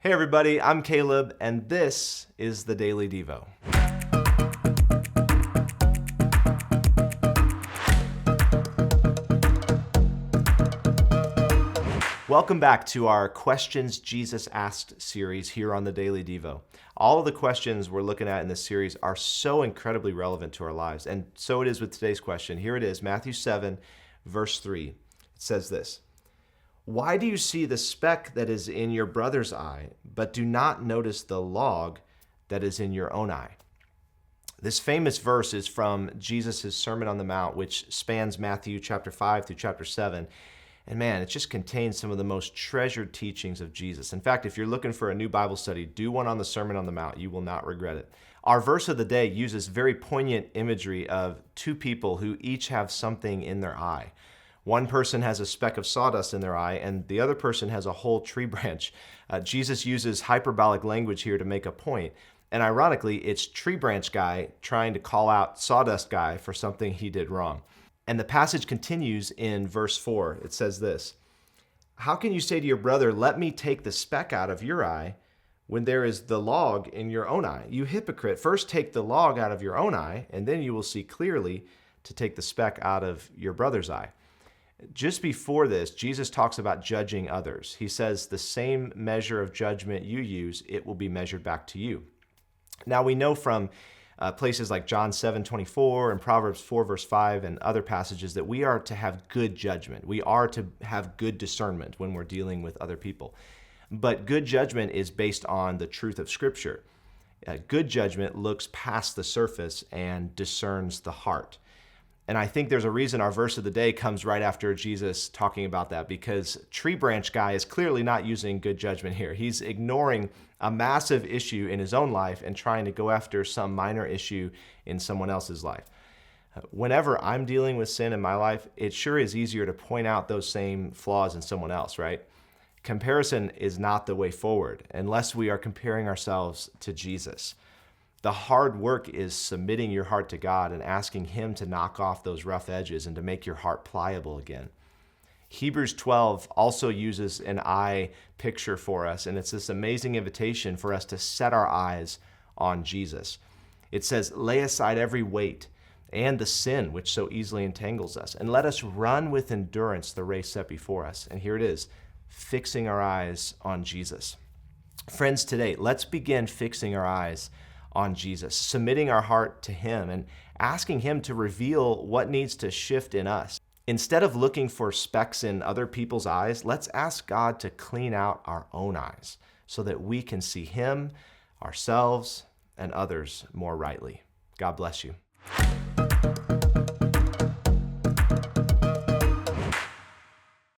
Hey everybody, I'm Caleb, and this is the Daily Devo. Welcome back to our Questions Jesus Asked series here on the Daily Devo. All of the questions we're looking at in this series are so incredibly relevant to our lives, and so it is with today's question. Here it is, Matthew 7, verse 3. It says this: "Why do you see the speck that is in your brother's eye, but do not notice the log that is in your own eye?" This famous verse is from Jesus' Sermon on the Mount, which spans Matthew chapter 5 through chapter 7. And man, it just contains some of the most treasured teachings of Jesus. In fact, if you're looking for a new Bible study, do one on the Sermon on the Mount. You will not regret it. Our verse of the day uses very poignant imagery of two people who each have something in their eye. One person has a speck of sawdust in their eye, and the other person has a whole tree branch. Jesus uses hyperbolic language here to make a point. And ironically, it's tree branch guy trying to call out sawdust guy for something he did wrong. And the passage continues in verse 4. It says this: "How can you say to your brother, 'Let me take the speck out of your eye,' when there is the log in your own eye? You hypocrite, first take the log out of your own eye, and then you will see clearly to take the speck out of your brother's eye." Just before this, Jesus talks about judging others. He says, the same measure of judgment you use, it will be measured back to you. Now we know from places like John 7:24 and Proverbs 4 verse 5 and other passages that we are to have good judgment. We are to have good discernment when we're dealing with other people. But good judgment is based on the truth of Scripture. Good judgment looks past the surface and discerns the heart. And I think there's a reason our verse of the day comes right after Jesus talking about that, because tree branch guy is clearly not using good judgment here. He's ignoring a massive issue in his own life and trying to go after some minor issue in someone else's life. Whenever I'm dealing with sin in my life, it sure is easier to point out those same flaws in someone else, right? Comparison is not the way forward unless we are comparing ourselves to Jesus. The hard work is submitting your heart to God and asking Him to knock off those rough edges and to make your heart pliable again. Hebrews 12 also uses an eye picture for us, and it's this amazing invitation for us to set our eyes on Jesus. It says, "Lay aside every weight and the sin which so easily entangles us, and let us run with endurance the race set before us." And here it is, fixing our eyes on Jesus. Friends, today, let's begin fixing our eyes on Jesus, submitting our heart to Him and asking Him to reveal what needs to shift in us. Instead of looking for specks in other people's eyes, let's ask God to clean out our own eyes so that we can see Him, ourselves, and others more rightly. God bless you.